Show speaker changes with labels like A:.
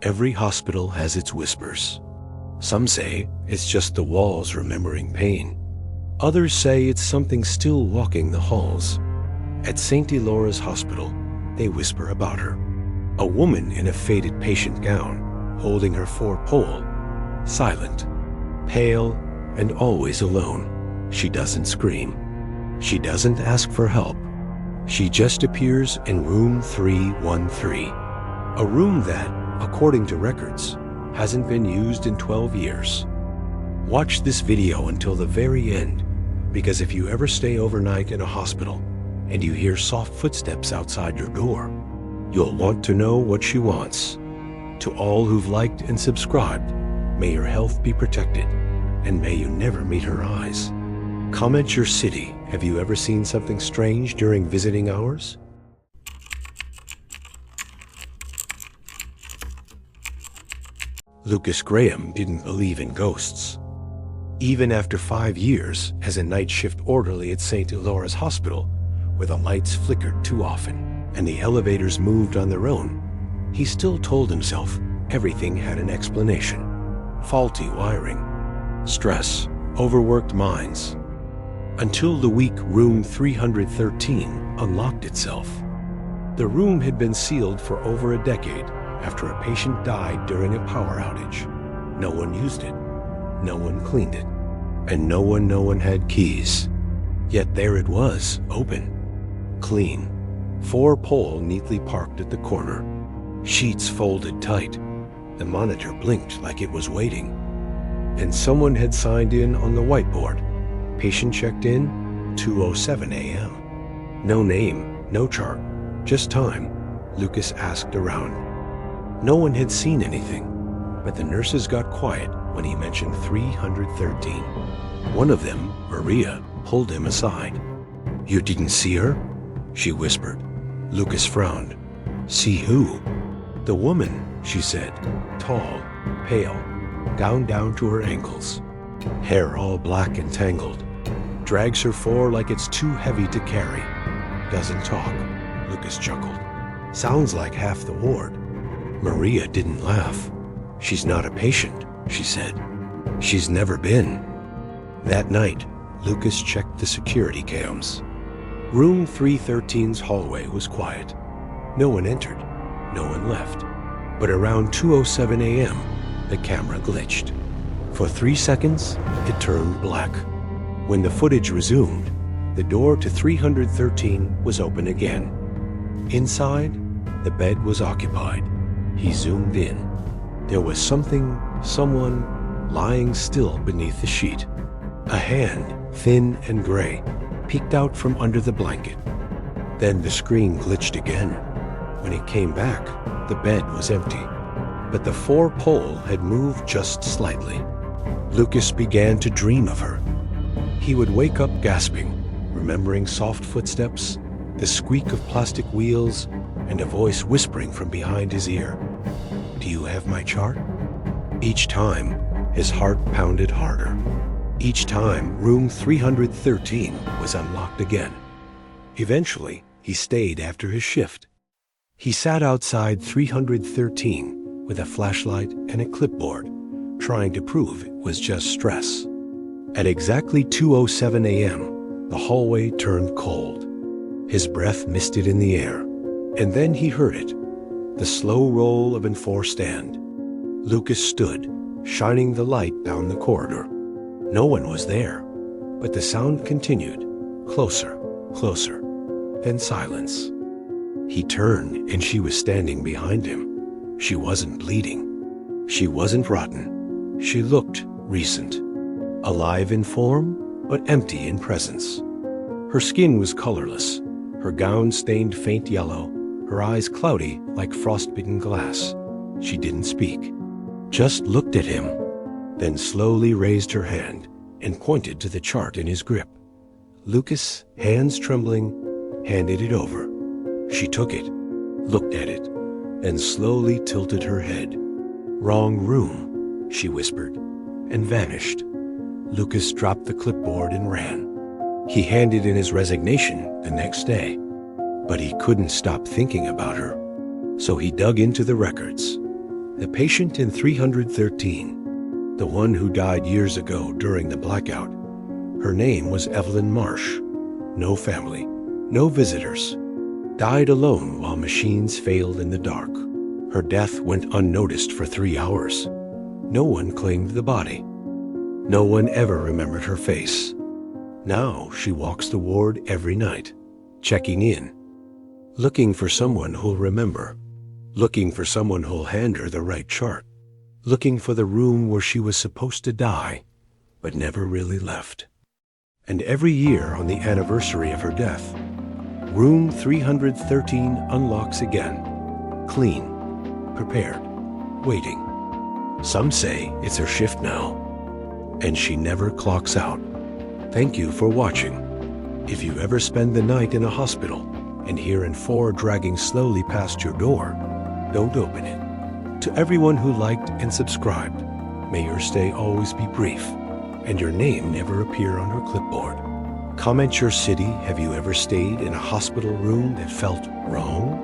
A: Every hospital has its whispers. Some say it's just the walls remembering pain. Others say it's something still walking the halls. At St. Elora's Hospital, they whisper about her. A woman in a faded patient gown, holding her 4-pole, silent, pale, and always alone. She doesn't scream. She doesn't ask for help. She just appears in room 313, a room that, according to records, hasn't been used in 12 years. Watch this video until the very end, because if you ever stay overnight in a hospital and you hear soft footsteps outside your door, you'll want to know what she wants. To all who've liked and subscribed, may your health be protected, and may you never meet her eyes. Comment your city. Have you ever seen something strange during visiting hours? Lucas Graham didn't believe in ghosts. Even after 5 years as a night shift orderly at St. Elora's Hospital, where the lights flickered too often and the elevators moved on their own, he still told himself everything had an explanation. Faulty wiring, stress, overworked minds. Until the week room 313 unlocked itself. The room had been sealed for over a decade after a patient died during a power outage. No one used it, no one cleaned it, and no one had keys. Yet there it was, open, clean, 4-pole neatly parked at the corner, sheets folded tight. The monitor blinked like it was waiting. And someone had signed in on the whiteboard. Patient checked in, 2:07 a.m. No name, no chart, just time. Lucas asked around. No one had seen anything, but the nurses got quiet when he mentioned 313. One of them, Maria, pulled him aside. You didn't see her? She whispered. Lucas frowned. See who? The woman, she said, tall, pale, gown down to her ankles, hair all black and tangled. Drags her floor like it's too heavy to carry. Doesn't talk, Lucas chuckled. Sounds like half the ward. Maria didn't laugh. She's not a patient, she said. She's never been. That night, Lucas checked the security cams. Room 313's hallway was quiet. No one entered, no one left. But around 2:07 a.m., the camera glitched. For 3 seconds, it turned black. When the footage resumed, the door to 313 was open again. Inside, the bed was occupied. He zoomed in. There was someone lying still beneath the sheet. A hand, thin and gray, peeked out from under the blanket. Then the screen glitched again. When it came back, the bed was empty, but the 4-pole had moved just slightly. Lucas began to dream of her. He would wake up gasping, remembering soft footsteps, the squeak of plastic wheels, and a voice whispering from behind his ear. Do you have my chart? Each time, his heart pounded harder. Each time, room 313 was unlocked again. Eventually, he stayed after his shift. He sat outside 313 with a flashlight and a clipboard, trying to prove it was just stress. At exactly 2:07 a.m., the hallway turned cold. His breath misted in the air, and then he heard it, the slow roll of an enforced stand. Lucas stood, shining the light down the corridor. No one was there, but the sound continued, closer, closer, then silence. He turned, and she was standing behind him. She wasn't bleeding. She wasn't rotten. She looked recent. Alive in form, but empty in presence. Her skin was colorless, her gown stained faint yellow, her eyes cloudy like frostbitten glass. She didn't speak, just looked at him, then slowly raised her hand and pointed to the chart in his grip. Lucas, hands trembling, handed it over. She took it, looked at it, and slowly tilted her head. Wrong room, she whispered, and vanished. Lucas dropped the clipboard and ran. He handed in his resignation the next day, but he couldn't stop thinking about her. So he dug into the records. The patient in 313, the one who died years ago during the blackout. Her name was Evelyn Marsh. No family, no visitors. Died alone while machines failed in the dark. Her death went unnoticed for 3 hours. No one claimed the body. No one ever remembered her face. Now she walks the ward every night, checking in, looking for someone who'll remember, looking for someone who'll hand her the right chart, looking for the room where she was supposed to die, but never really left. And every year on the anniversary of her death, room 313 unlocks again, clean, prepared, waiting. Some say it's her shift now, and she never clocks out. Thank you for watching. If you ever spend the night in a hospital and hear N4 dragging slowly past your door, don't open it. To everyone who liked and subscribed, may your stay always be brief and your name never appear on her clipboard. Comment your city. Have you ever stayed in a hospital room that felt wrong?